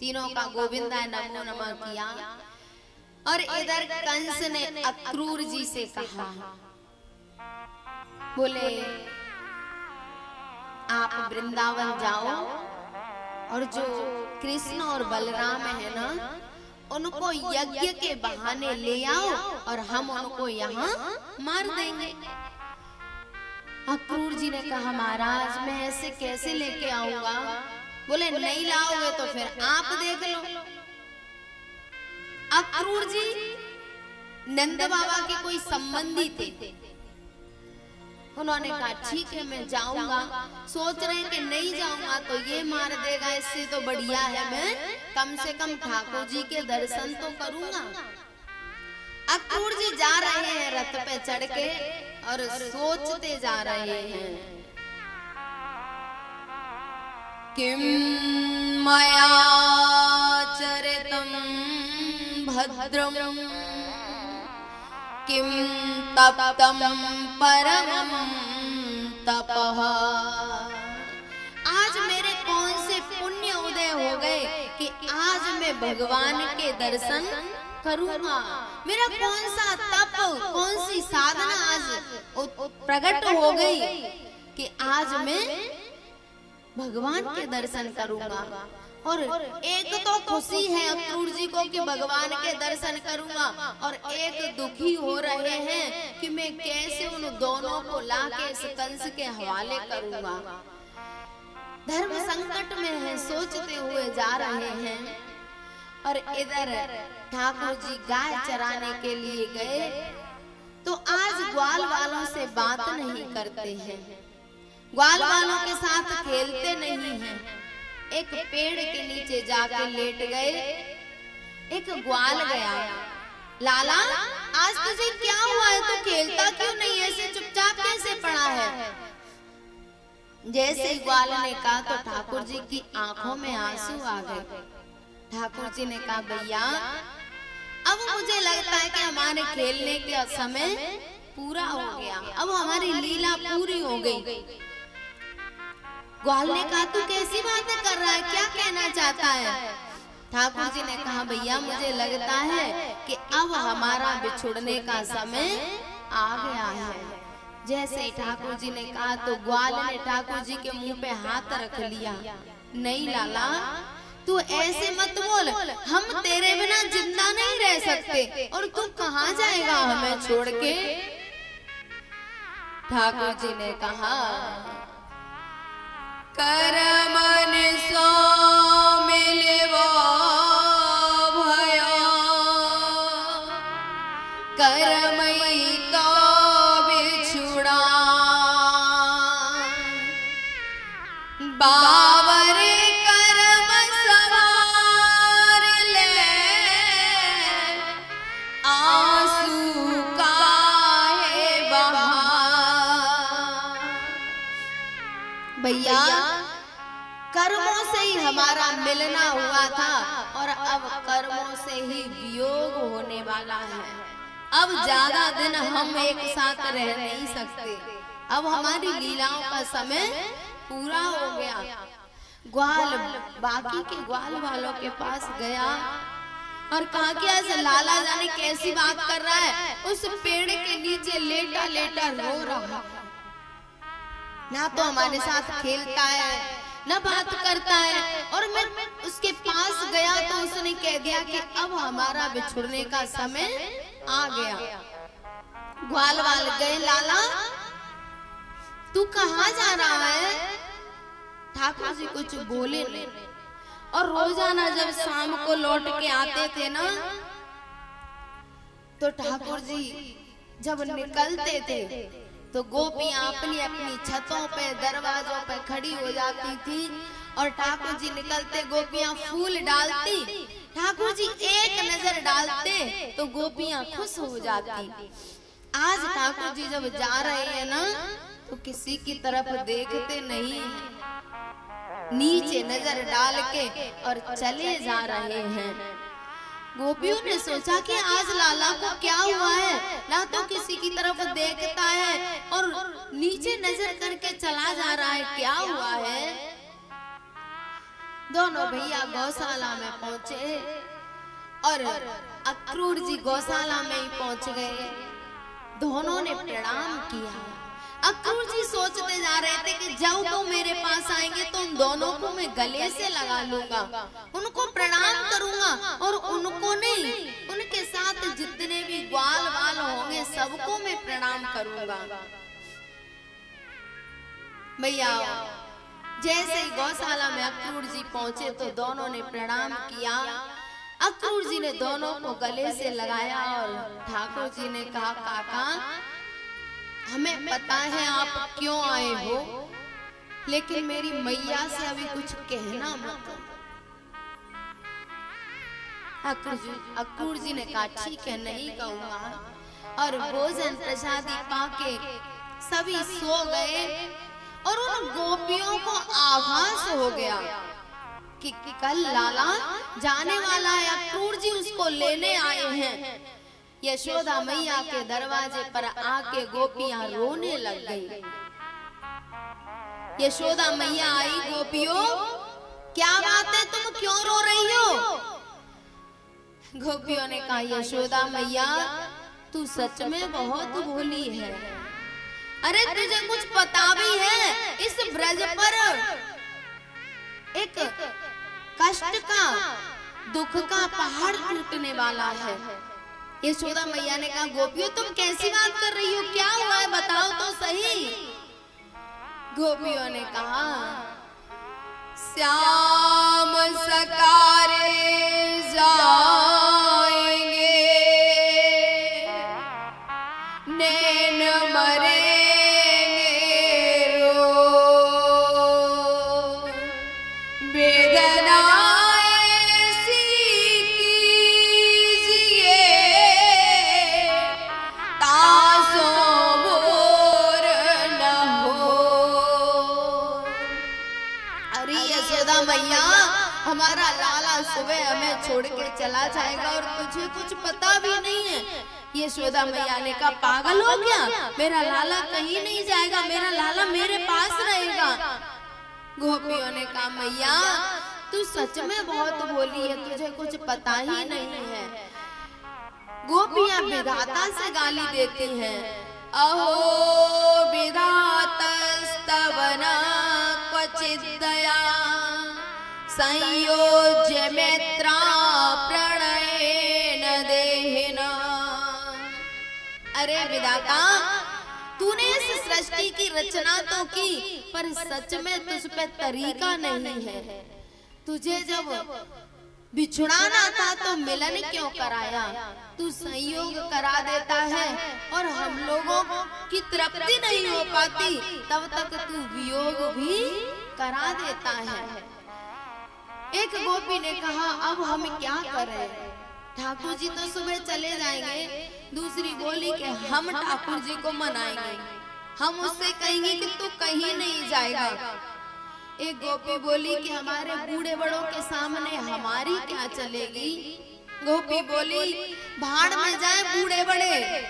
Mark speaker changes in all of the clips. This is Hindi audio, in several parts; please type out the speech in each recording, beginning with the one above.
Speaker 1: तीनों का गोविंदाय नमो नमः किया। और इधर कंस ने अक्रूर जी से कहा, बोले आप वृंदावन जाओ और जो कृष्ण और बलराम है ना, उनको यज्ञ के बहाने ले आओ और हम उनको यहाँ मार देंगे। अक्रूर जी ने कहा, महाराज मैं ऐसे कैसे लेके आऊंगा? बोले नहीं लाओगे तो फिर आप देख लो। अक्रूर जी नंद बाबा के कोई संबंधी थे। उन्होंने कहा ठीक है मैं जाऊंगा। सोच रहे हैं कि नहीं जाऊंगा तो ये मार देगा, इससे तो बढ़िया है मैं कम से कम ठाकुर जी के दर्शन तो करूंगा। अक्रूर जी जा रहे हैं रथ पे चढ़ के और सोचते जा रहे हैं, किम मया चरितम भद्रम किम तप्तम परमं तपः। आज मेरे कौन से पुण्य उदय हो गए कि आज मैं भगवान के दर्शन करूंगा। मेरा कौन सा तप, कौन सी साधना आज प्रकट हो गई कि आज मैं भगवान के दर्शन करूंगा। और एक तो खुशी है अक्रूर जी को कि भगवान के दर्शन करूंगा, और एक दुखी हो रहे हैं कि मैं कैसे उन दोनों को लाके इस कंस के हवाले करूंगा। धर्म संकट में है, सोचते हुए जा रहे हैं। और इधर ठाकुर जी गाय चराने के लिए गए तो आज ग्वाल वालों से बात नहीं करते हैं, ग्वाल वालों के साथ खेलते नहीं हैं। एक पेड़ के नीचे जाके लेट गए। एक ग्वाल गया, लाला आज तुझे क्या हुआ है, तू खेलता क्यों नहीं, ऐसे चुपचाप कैसे पड़ा है? जैसे ही ग्वाल ने कहा तो ठाकुर जी की आंखों में आंसू आ गए। ठाकुर जी ने कहा, भैया अब मुझे लगता है कि हमारे खेलने का समय पूरा हो गया, अब हमारी लीला पूरी हो गई। ग्वाल ने कहा, तू कैसी बातें कर रहा है, क्या कहना चाहता है? ठाकुर जी ने कहा, भैया मुझे लगता है कि अब हमारा बिछुड़ने का समय आ गया है। जैसे ही ठाकुर जी ने कहा तो ग्वाल ने ठाकुर जी के मुंह पे हाथ रख लिया। नहीं लाला तू ऐसे मत बोल, हम तेरे बिना जिंदा नहीं रह सकते, और तू कहाँ जाएगा हमें छोड़ के? ठाकुर जी ने कहा, करमन सो मिलवा भया, करमई तो बिछुड़ा, बावर करम सवार ले, आंसू काहे बहा। भैया कर्मों से ही हमारा मिलना हुआ था और अब कर्मों से ही वियोग होने वाला है। अब ज्यादा दिन हम एक साथ रह नहीं सकते, अब हमारी लीलाओं का समय पूरा हो गया। ग्वाल बाकी के ग्वाल वालों के पास गया और कहा कि ऐसे लाला जाने कैसी बात कर रहा है, उस पेड़ के नीचे लेटा लेटा रो रहा, ना तो हमारे साथ खेलता है ना बात करता है। और मैं उसके पास गया तो उसने कह दिया कि अब हमारा बिछुड़ने का समय आ गया। ग्वाल वाल गए, लाला तू कहाँ जा रहा है? ठाकुर जी कुछ बोले नहीं। और रोजाना जब शाम को लौट के आते थे ना, तो ठाकुर जी जब निकलते थे तो गोपियां अपनी अपनी छतों पे दरवाजों पे खड़ी हो जाती थी और ठाकुर जी निकलते गोपियां फूल डालती, ठाकुर जी एक नजर डालते तो गोपियां खुश हो जाती। आज ठाकुर जी जब जा रहे हैं ना तो किसी की तरफ देखते नहीं, नीचे नजर डाल के और चले जा रहे हैं। गोपियों ने सोचा कि आज लाला को क्या हुआ है, ना तो किसी की तरफ देखता है और नीचे नजर करके चला जा रहा है, क्या हुआ है? दोनों भैया गौशाला में पहुंचे और अक्रूर जी गौशाला में ही पहुंच गए। दोनों ने प्रणाम किया। अक्रूर जी सोचते जा रहे थे कि जब तो मेरे पास आएंगे तो उन दोनों को मैं गले से लगा लूंगा, उनको प्रणाम करूंगा और उनको नहीं, उनके साथ जितने भी ग्वाल वाल होंगे सबको मैं प्रणाम करूंगा। भैया जैसे ही गौशाला में अक्रूर जी पहुंचे तो दोनों ने प्रणाम किया। अक्रूर जी ने दोनों को गले से लगाया और ठाकुर जी ने कहा, काका हमें पता है आप क्यों आए हो, लेकिन मेरी मैया से अभी कुछ कहना मत। अक्रूर जी ने कहा, ठीक है नहीं कहूंगा। और भोजन प्रसादी पाके सभी सो गए और उन गोपियों को आभास हो गया कि कल लाला जाने वाला है, अक्रूर जी उसको लेने आए हैं। यशोदा मैया के दरवाजे पर आके गोपियां रोने लग गई। यशोदा मैया आई, गोपियों क्या बात है, तुम क्यों रो रही हो? गोपियों ने कहा, यशोदा मैया तू सच में बहुत भोली है। अरे तुझे कुछ पता भी है इस ब्रज पर एक कष्ट का, दुख का पहाड़ टूटने वाला है। यशोदा मैया ने कहा, गोपियों तुम कैसी बात कर रही हो, क्या हुआ है बताओ तो सही। गोपियों ने कहा, श्याम सकारे जाएंगे, नैन मरेंगे रो, वेदना मैया हमारा लाला सुबह हमें छोड़ के चला जाएगा और तुझे कुछ पता भी नहीं है। यशोदा मैया ने कहा, पागल हो गया, मेरा लाला कहीं नहीं जाएगा, मेरा लाला मेरे पास रहेगा। गोपियों ने कहा, मैया तू सच में बहुत भोली है, तुझे कुछ पता ही नहीं है। गोपियां विधाता से गाली देती हैं, अहो विधातस्तवना क्वचित् दया संयोज्य मैत्रा प्रणयेन देहिना। अरे विधाता तूने इस सृष्टि की रचना तो की, पर सच में तुझ पे तरीका नहीं है। तुझे जब बिछुड़ाना था तो मिलन क्यों कराया, तू संयोग करा देता है और हम लोगों की तृप्ति नहीं हो पाती तब तक तू वियोग भी करा देता है। एक गोपी ने कहा, अब हम क्या करें, ठाकुर जी तो सुबह चले जाएंगे। दूसरी बोली कि हम ठाकुर जी को मनाएंगे, हम उससे कहेंगे कि तू कहीं नहीं जाएगा। एक गोपी बोली कि हमारे बूढ़े बड़ों के सामने हमारी क्या चलेगी। गोपी बोली, भाड़ में जाए बूढ़े बड़े,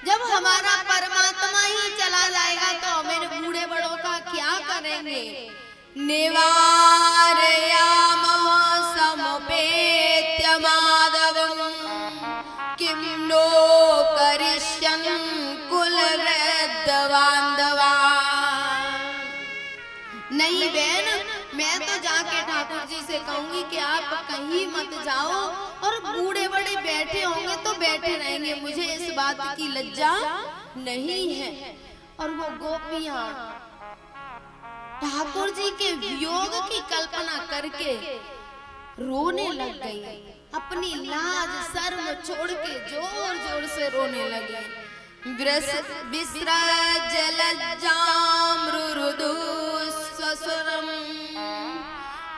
Speaker 1: जब हमारा परमात्मा ही चला जाएगा तो मेरे बूढ़े बड़ों का क्या करेंगे। निवारयाम समुपेत्य माधवं किं नो करिष्यन् कुलवृद्धबान्धवा। नहीं बहन, मैं तो जाके ठाकुर जी से कहूंगी कि आप कहीं मत जाओ और बूढ़े बड़े बैठे होंगे तो बैठे रहेंगे, मुझे इस बात की लज्जा नहीं है। और वो गोपियां ठाकुर जी के वियोग की कल्पना करके रोने लग गई, अपनी लाज शर्म छोड़ के जोर जोर से रोने लगी। विसृज्यलज्जामृदुस्वसुरं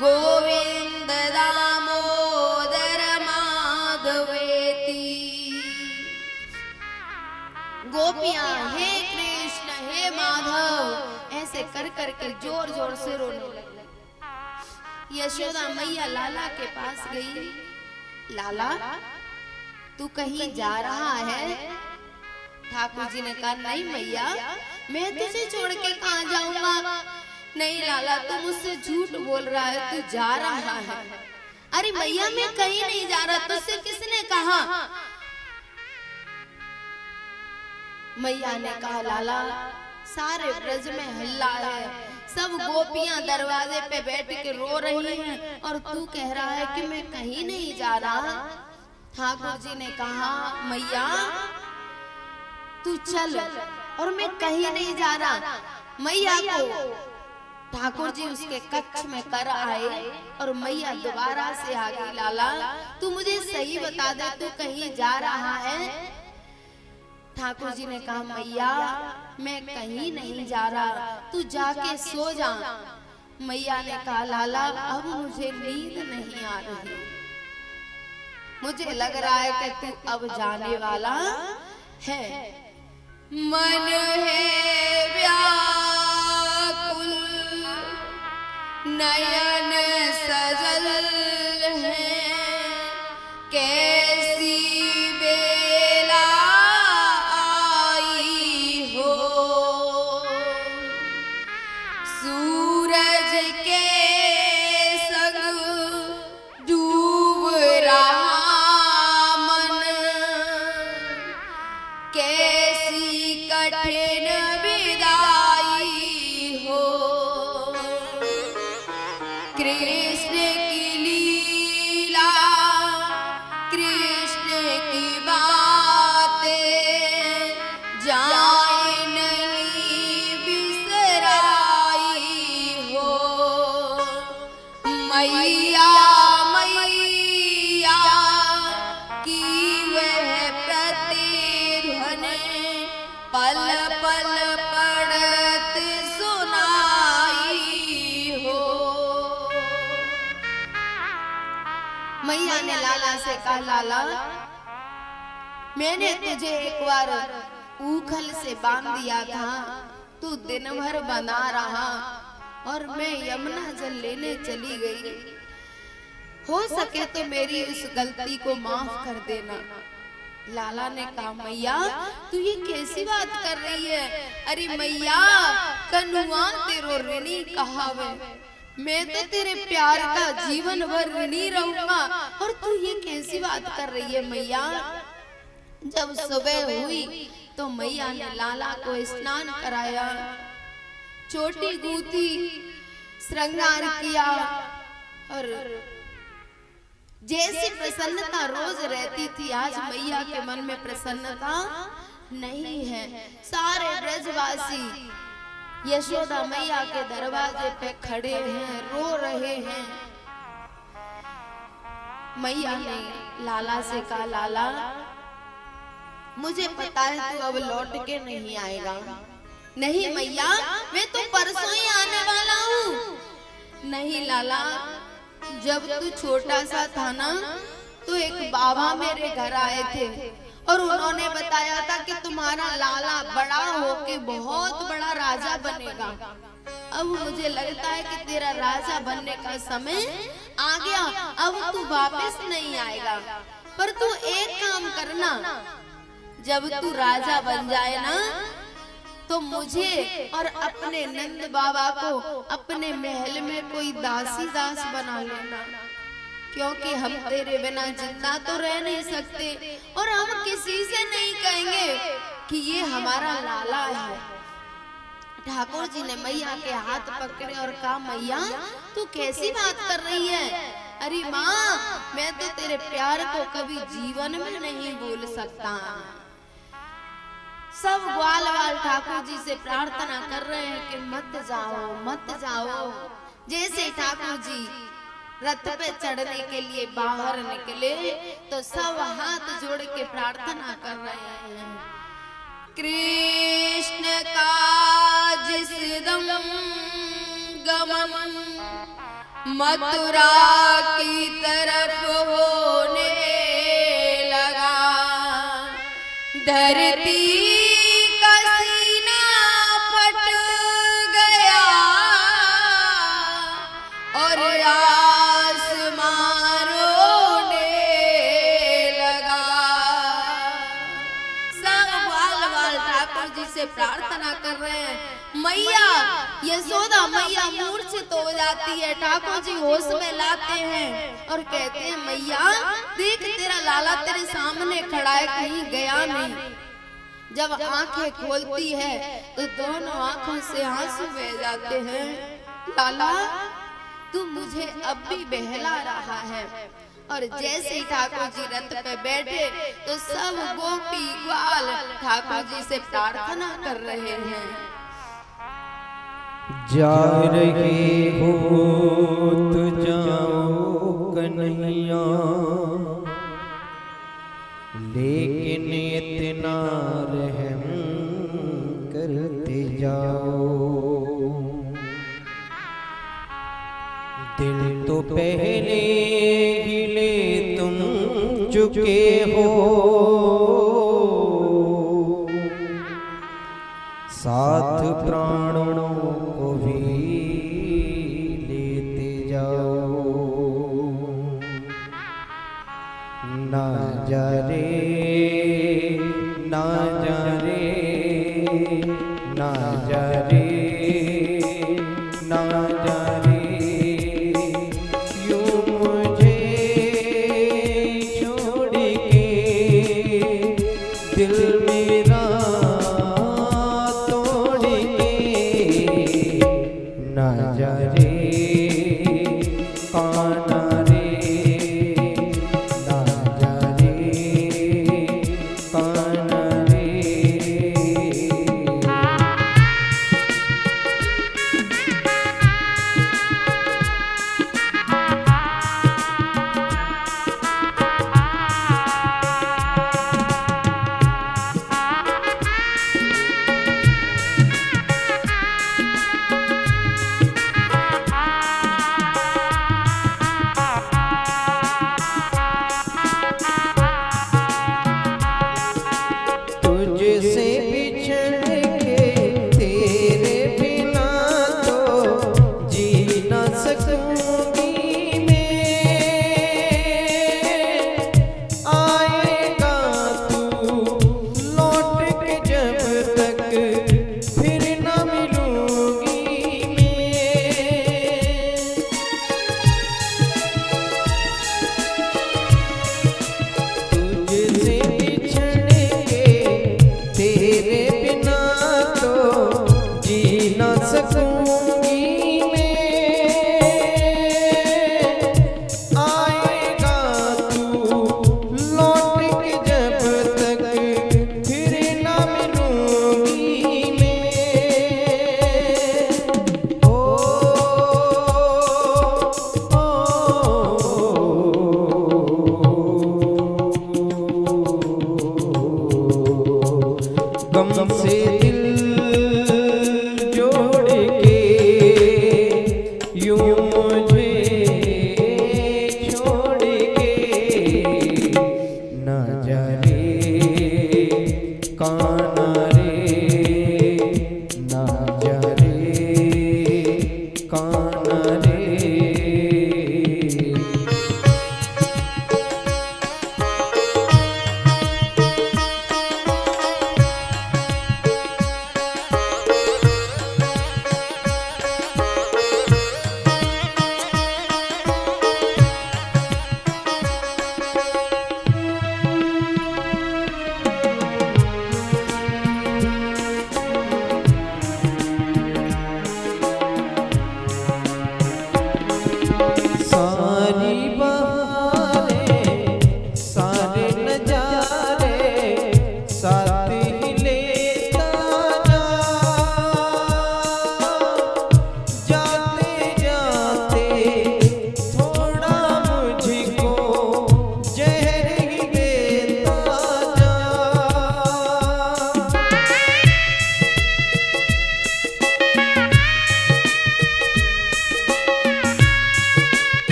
Speaker 1: गोविंद दामोदर माधवेति। गोपियां हे कृष्ण हे माधव ऐसे कर कर के जोर जोर से रोने लगी। यशोदा मैया लाला के पास गई, लाला तू कहीं जा रहा है? ठाकुर जी ने कहा, नहीं मैया, मैं तुझे छोड़ के कहाँ जाऊंगा, नहीं लाला, तू मुझसे झूठ बोल रहा है, तू जा रहा है। अरे मैया मैं कहीं नहीं जा रहा, तुझसे किसने कहा? मैया ने कहा लाला सारे ब्रज में हल्ला है, सब गोपियां दरवाजे पे बैठ के रो रही हैं और तू कह रहा है कि मैं कहीं नहीं जा रहा। ठाकुर जी ने कहा मैया तू चल, और मैं कहीं नहीं जा रहा। मैया को ठाकुर जी उसके कक्ष में कर आए और मैया दोबारा से आ गई। लाला तू मुझे सही बता दे, तू कहीं जा रहा है? ठाकुर जी ने कहा मैया मैं कहीं नहीं जा रहा, तू जाके सो जा। मैया ने कहा लाला अब मुझे नींद नहीं आ रही, मुझे लग रहा है कि तू अब जाने वाला है। मन है व्याकुल नयन सजल है, कैसी बेला आई हो, सूरज के संग डूब रहा मन, कैसी कठिन विदाई हो। कृष्ण की लीला कृष्ण की बातें जाए नहीं बिसराई हो। मैया मैया की वह प्रतिध्वनि पल पल पड़त सुनाई हो। मैया ने लाला से कहा लाला मैंने तुझे एक बार ऊखल से बांध दिया था, तू दिन भर बना रहा और मैं यमुना जल लेने चली गई, हो सके तो मेरी उस गलती को माफ कर देना। लाला ने कहा मैया तू ये कैसी बात कर रही है? अरे मैया कनुआ तेरो ऋणी कहावे, मैं तो तेरे प्यार का जीवन भर ऋणी रहूंगा, और तू ये कैसी बात कर रही है? मैया जब सुबह हुई तो मैया ने लाला को स्नान कराया, चोटी गूंथी, श्रृंगार किया, और जैसी प्रसन्नता रोज रहती थी आज मैया के मन में प्रसन्नता नहीं है। सारे ब्रजवासी यशोदा मैया के दरवाजे पे खड़े हैं, रो रहे हैं। मैया ने लाला से कहा लाला मुझे पता है तू अब लौट के नहीं आएगा। नहीं मैया मैं तो परसों ही आने वाला हूँ। नहीं लाला जब तू छोटा सा था ना तो एक बाबा मेरे घर आए थे और उन्होंने बताया था कि तुम्हारा लाला बड़ा होके बहुत बड़ा राजा बनेगा। अब मुझे लगता है कि तेरा राजा बनने का समय आ गया, अब तू वापस नहीं आएगा। पर तू एक काम करना, जब तू राजा बन जाए ना तो मुझे और अपने नंद बाबा को अपने महल में कोई दासी दास बना लेना, क्योंकि हम तेरे बिना जिंदा तो रह नहीं सकते और हम किसी से नहीं कहेंगे कि ये हमारा लाला है। ठाकुर जी ने मैया के हाथ पकड़े और कहा मैया तू कैसी बात कर रही है? अरे माँ मैं तो तेरे प्यार को कभी जीवन में नहीं भूल सकता। सब ग्वाल वाल ठाकुर जी से प्रार्थना कर रहे हैं कि मत जाओ मत जाओ। जैसे ठाकुर जी रथ पे चढ़ने के लिए बाहर निकले तो सब हाथ जोड़ के प्रार्थना कर रहे हैं। कृष्ण का जिस दम गमन मथुरा की तरफ होने लगा, धरती का सीना फट गया और आसमान रोने लगा। सब वाल वाल ठाकुर जी से प्रार्थना कर रहे हैं मैया यशोदा मैया मूर्छित हो जाती है। ठाकुर जी होश में लाते हैं और कहते हैं मैया देख तेरा लाला तेरे सामने खड़ा है, कहीं गया नहीं। जब आंखें खोलती है तो दोनों आंखों से आंसू बह जाते हैं। लाला तू मुझे अब भी बहला रहा है। और जैसे ही ठाकुर जी रथ पे बैठे तो सब गोपी ग्वाल ठाकुर जी से प्रार्थना कर रहे हैं।
Speaker 2: जा रहे हो तो जाओ कन्हैया, लेकिन इतना रहम करते जाओ। दिल तो पहले ही ले तुम चुके हो, साथ प्राणों को भी लेते जाओ। ना जा रे ना जा रे ना जा रे ना जा रे, यूं मुझे छोड़ के दिल मेरा ना जा रे कान्हा रे, ना जा रे कान्हा रे।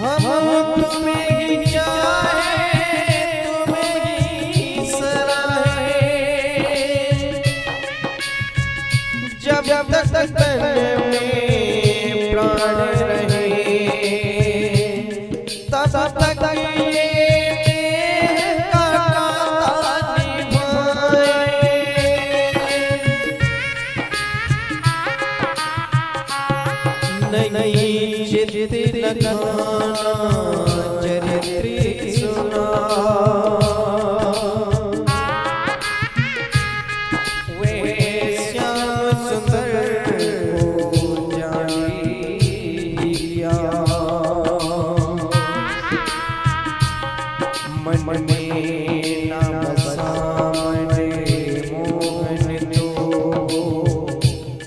Speaker 2: हम तुम्हें ही चाहे, तुम्हें ही सराहे, जब तक तन में प्राण रहे, तब तक ये देह का नाता निभाए। नहीं चित लगाना चरित्र सुना, वे श्याम सुंदर को जानिया, मन में नाम सामने मोहन तो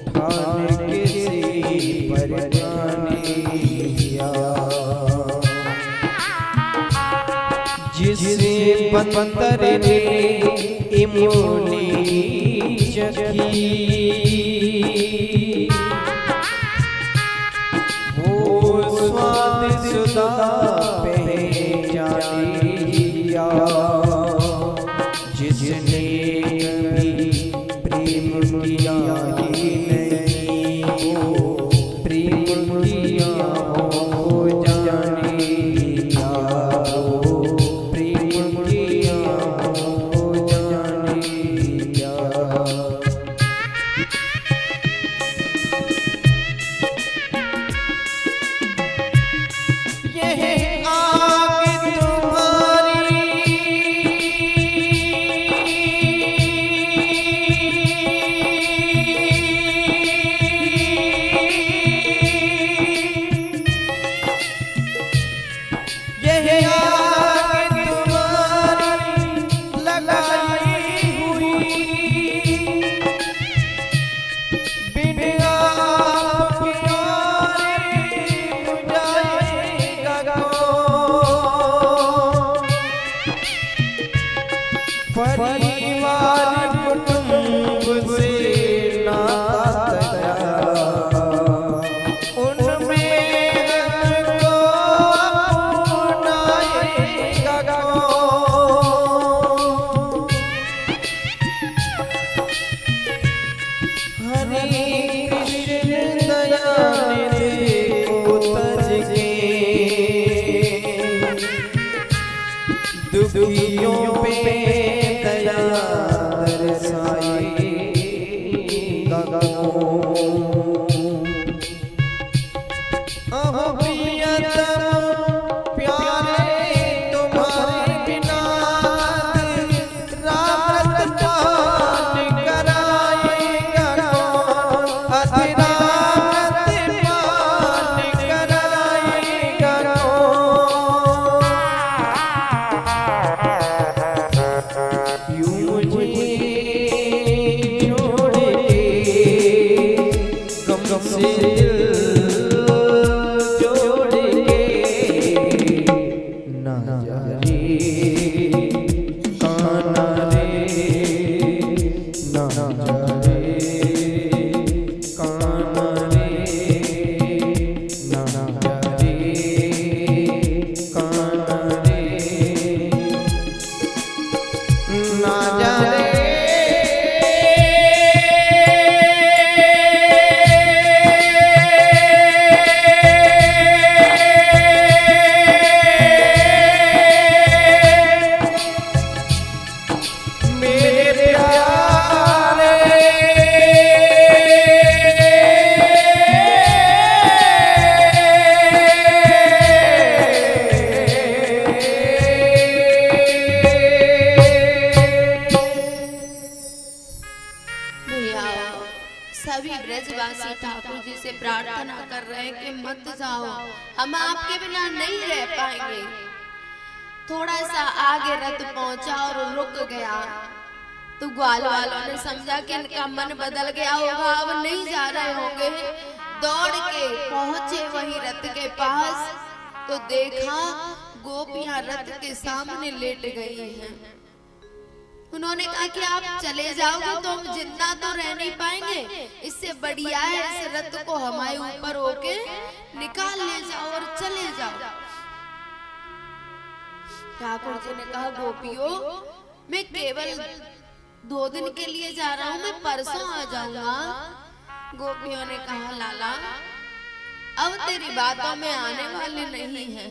Speaker 2: ठान किसी पर जिसे बंदर ने इमोनी चखी, वो स्वाद सुधा पहचानिया, जिसने कभी प्रेम किया ही नहीं, वो प्रेम किया हो जानिया, परिवार कुटुंब से नाता उनमें हमको अपनाएगा कौन। हरे कृष्ण दया को तज के दुखियों पे
Speaker 1: प्रार्थना कर रहे हैं कि मत जाओ, हम आपके बिना नहीं रह पाएंगे। थोड़ा सा आगे रथ पहुंचा और रुक गया तो ग्वाल वालों ने समझा कि इनका मन बदल गया होगा, अब नहीं जा रहे होंगे। दौड़ के पहुंचे वही रथ के पास तो देखा गोपियां रथ के सामने लेट गई हैं। उन्होंने कहा कि आप चले जाओगे तो हम जिंदा तो रह नहीं पाएंगे, इससे बढ़िया है इस रथ को हमारे ऊपर होके निकाल ले जाओ और चले जाओ। ठाकुर जी ने कहा गोपियों मैं केवल 2 दिन के लिए जा रहा हूँ, मैं परसों आ जाऊंगा। गोपियों ने कहा लाला अब तेरी बातों में आने वाले नहीं है,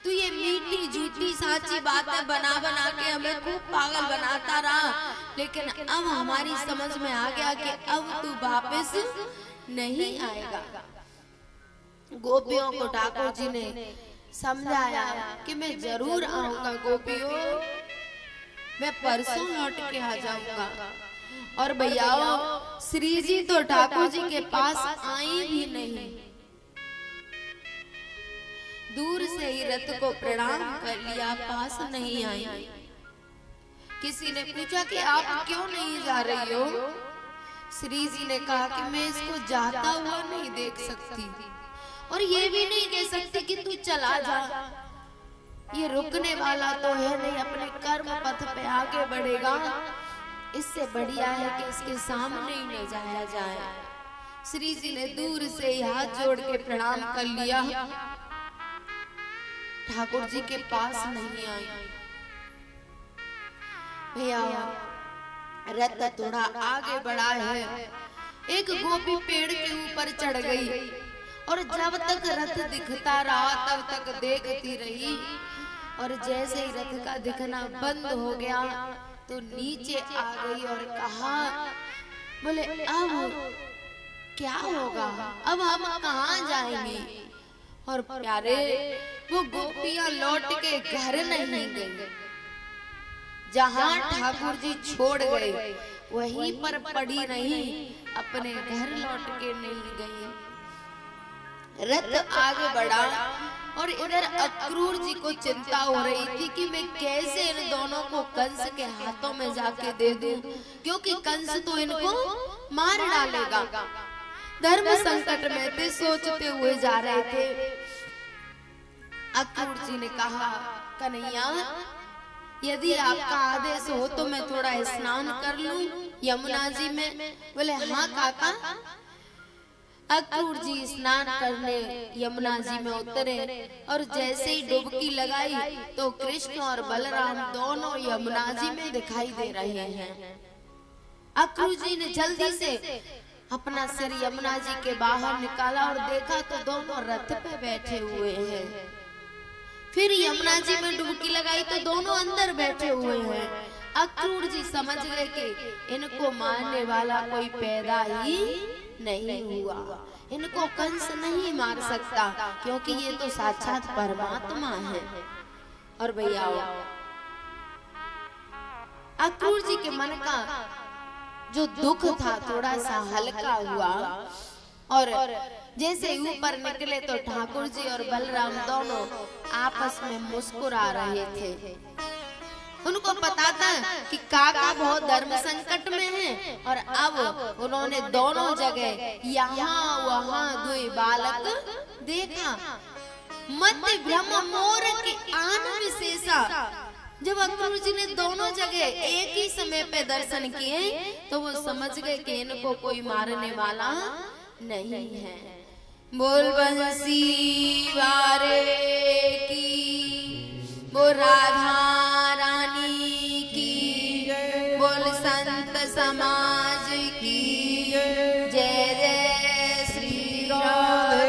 Speaker 1: तू ये मीठी झूठी साची बातें बना बना के हमें खूब पागल बनाता रहा, लेकिन अब हमारी समझ में आ गया कि अब तू वापस नहीं आएगा। गोपियों को ठाकुर जी ने समझाया कि मैं जरूर आऊंगा गोपियों, मैं परसों लौट के आ जाऊंगा। और भैया श्री जी तो ठाकुर जी के पास आई भी नहीं, दूर से ही रथ को प्रणाम कर लिया, पास नहीं आई। किसी ने पूछा कि आप क्यों नहीं जा रही हो? श्री जी ने कहा कि मैं इसको जाता हुआ नहीं देख सकती और ये भी नहीं कह सकती कि तू चला जा, ये रुकने वाला तो है नहीं, अपने कर्म पथ पे आगे बढ़ेगा। इससे बढ़िया है कि इसके सामने ही न जाया जाए। श्री जी ने दूर से हाथ जोड़ के प्रणाम कर लिया, ठाकुर जी के पास नहीं आई। भैया रथ थोड़ा आगे बढ़ा है, एक गोपी पेड़ के ऊपर चढ़ गई और जब तक रथ दिखता रहा तब तक देखती रही, और जैसे ही रथ का दिखना बंद हो गया तो नीचे आ गई और कहा बोले अब क्या होगा, अब हम कहाँ जाएंगे? और प्यारे वो गोपियां लौट के घर नहीं गई, जहाँ ठाकुर जी छोड़ गए वहीं पर पड़ी रही, अपने घर लौट के नहीं गई। रथ आगे बढ़ा और इधर अक्रूर जी को चिंता हो रही थी कि मैं कैसे इन दोनों को कंस के हाथों में जाके दे दूं, क्योंकि कंस तो इनको मार डालेगा। धर्म संकट में थे, सोचते हुए जा रहे थे। अक्रूर जी ने कहा कन्हैया यदि आपका आदेश हो तो मैं थोड़ा स्नान कर लूं यमुना जी में। बोले हाँ काका। अक्रूर जी स्नान करने यमुना जी में उतरे और जैसे ही डुबकी लगाई तो कृष्ण और बलराम दोनों यमुना जी में दिखाई दे रहे हैं। अक्रूर जी ने जल्दी से अपना सिर यमुना जी के बाहर निकाला और देखा तो दोनों रथ पे बैठे हुए हैं। फिर यमुना जी में डुबकी लगाई तो दोनों अंदर बैठे हुए हैं। अक्रूर जी समझ गए कि इनको मारने वाला कोई पैदा ही नहीं हुआ, इनको कंस नहीं मार सकता, क्योंकि ये तो साक्षात परमात्मा है। और भैया अक्रूर जी के मन का जो दुख था थोड़ा सा हल्का हुआ, और जैसे ऊपर निकले तो ठाकुर जी और बलराम दोनों आपस में मुस्कुरा रहे थे। उनको पता था कि काका बहुत धर्म संकट में है, और अब उन्होंने दोनों जगह यहाँ वहाँ दुई बालक देखा। मत ब्रह्म मोर के आन विशेषा। जब अक्रूर जी ने दोनों जगह एक ही समय पे दर्शन किए तो वो समझ गए कि इनको कोई मारने वाला नहीं है। बोल बंसी वारे की, वो राधा